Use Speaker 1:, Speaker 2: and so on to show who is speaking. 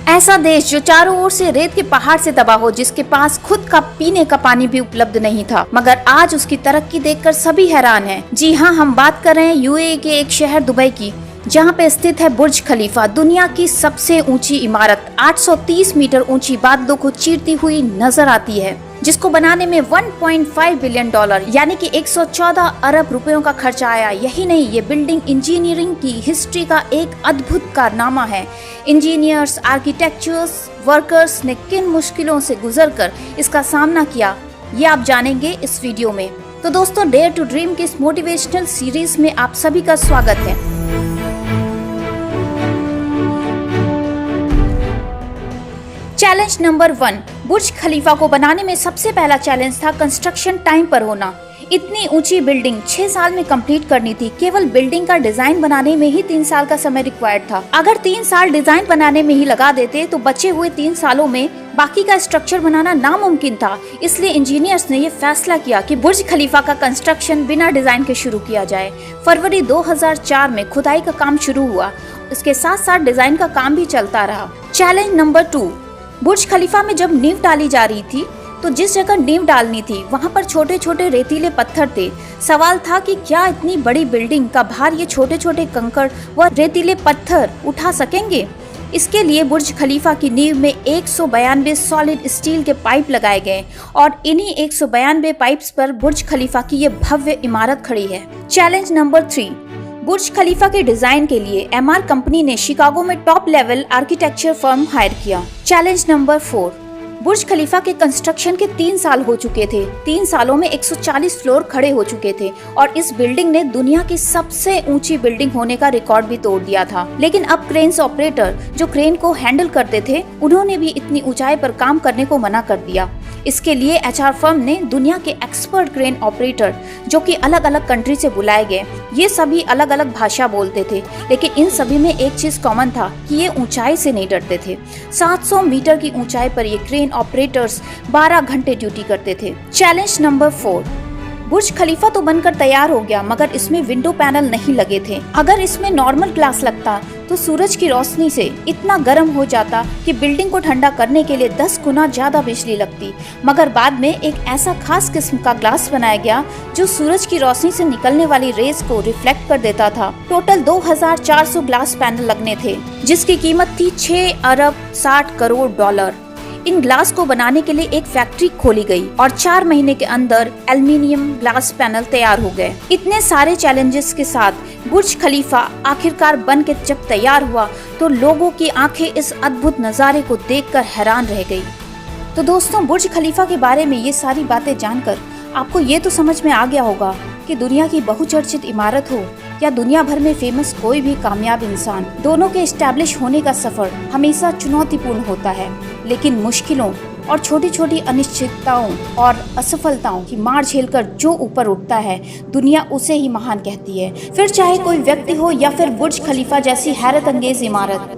Speaker 1: ऐसा देश जो चारों ओर से रेत के पहाड़ से दबा हो, जिसके पास खुद का पीने का पानी भी उपलब्ध नहीं था, मगर आज उसकी तरक्की देखकर सभी हैरान हैं। जी हाँ, हम बात कर रहे हैं यूएई के एक शहर दुबई की, जहाँ पे स्थित है बुर्ज खलीफा, दुनिया की सबसे ऊंची इमारत। 830 मीटर ऊंची बादलों को चीरती हुई नजर आती है, जिसको बनाने में 1.5 बिलियन डॉलर यानी कि 114 अरब रुपयों का खर्चा आया। यही नहीं, ये बिल्डिंग इंजीनियरिंग की हिस्ट्री का एक अद्भुत कारनामा है। इंजीनियर्स, आर्किटेक्चर्स, वर्कर्स ने किन मुश्किलों से गुजरकर इसका सामना किया, ये आप जानेंगे इस वीडियो में। तो दोस्तों, डेयर टू ड्रीम की इस मोटिवेशनल सीरीज में आप सभी का स्वागत है। चैलेंज नंबर 1, बुर्ज खलीफा को बनाने में सबसे पहला चैलेंज था कंस्ट्रक्शन टाइम पर होना। इतनी ऊंची बिल्डिंग 6 साल में कंप्लीट करनी थी। केवल बिल्डिंग का डिजाइन बनाने में ही 3 साल का समय रिक्वायर्ड था। अगर 3 साल डिजाइन बनाने में ही लगा देते तो बचे हुए 3 सालों में बाकी का स्ट्रक्चर बनाना नामुमकिन था। इसलिए इंजीनियर्स ने ये फैसला किया कि बुर्ज खलीफा का कंस्ट्रक्शन बिना डिजाइन के शुरू किया जाए। फरवरी 2004 में खुदाई का काम शुरू हुआ। इसके साथ साथ डिजाइन का काम भी चलता रहा। चैलेंज नंबर 2, बुर्ज खलीफा में जब नींव डाली जा रही थी तो जिस जगह नींव डालनी थी वहां पर छोटे छोटे रेतीले पत्थर थे। सवाल था कि क्या इतनी बड़ी बिल्डिंग का भार ये छोटे छोटे कंकड़ व रेतीले पत्थर उठा सकेंगे। इसके लिए बुर्ज खलीफा की नींव में 192 सॉलिड स्टील के पाइप लगाए गए और इन्हीं 192 पाइप्स पर बुर्ज खलीफा की ये भव्य इमारत खड़ी है। चैलेंज नंबर 3, बुर्ज खलीफा के डिजाइन के लिए एमआर कंपनी ने शिकागो में top level architecture firm hire किया। चैलेंज नंबर 4, बुर्ज खलीफा के कंस्ट्रक्शन के 3 साल हो चुके थे। 3 सालों में 140 फ्लोर खड़े हो चुके थे और इस बिल्डिंग ने दुनिया की सबसे ऊंची बिल्डिंग होने का रिकॉर्ड भी तोड़ दिया था। लेकिन अब क्रेन्स ऑपरेटर जो क्रेन को हैंडल करते थे, उन्होंने भी इतनी ऊंचाई पर काम करने को मना कर दिया। इसके लिए एचआर फर्म ने दुनिया के एक्सपर्ट क्रेन ऑपरेटर जो कि अलग अलग कंट्री से बुलाए गए। ये सभी अलग अलग भाषा बोलते थे, लेकिन इन सभी में एक चीज कॉमन था कि ये ऊंचाई से नहीं डरते थे। 700 मीटर की ऊंचाई पर ये क्रेन ऑपरेटर्स 12 घंटे ड्यूटी करते थे। चैलेंज नंबर 4, बुर्ज खलीफा तो बनकर तैयार हो गया, मगर इसमें विंडो पैनल नहीं लगे थे। अगर इसमें नॉर्मल ग्लास लगता तो सूरज की रोशनी से इतना गर्म हो जाता कि बिल्डिंग को ठंडा करने के लिए 10 गुना ज्यादा बिजली लगती। मगर बाद में एक ऐसा खास किस्म का ग्लास बनाया गया जो सूरज की रोशनी से निकलने वाली रेज को रिफ्लेक्ट कर देता था। टोटल 2400 ग्लास पैनल लगने थे, जिसकी कीमत थी 6 अरब 60 करोड़ डॉलर। इन ग्लास को बनाने के लिए एक फैक्ट्री खोली गई और 4 महीने के अंदर एल्युमिनियम ग्लास पैनल तैयार हो गए। इतने सारे चैलेंजेस के साथ बुर्ज खलीफा आखिरकार बन के जब तैयार हुआ तो लोगों की आंखें इस अद्भुत नज़ारे को देखकर हैरान रह गई। तो दोस्तों, बुर्ज खलीफा के बारे में ये सारी बातें जानकर आपको ये तो समझ में आ गया होगा कि दुनिया की बहुचर्चित इमारत हो या दुनिया भर में फेमस कोई भी कामयाब इंसान, दोनों के एस्टैब्लिश होने का सफर हमेशा चुनौतीपूर्ण होता है। लेकिन मुश्किलों और छोटी छोटी अनिश्चितताओं और असफलताओं की मार झेलकर जो ऊपर उठता है, दुनिया उसे ही महान कहती है। फिर चाहे कोई व्यक्ति हो या फिर बुर्ज खलीफा जैसी हैरत अंगेज इमारत।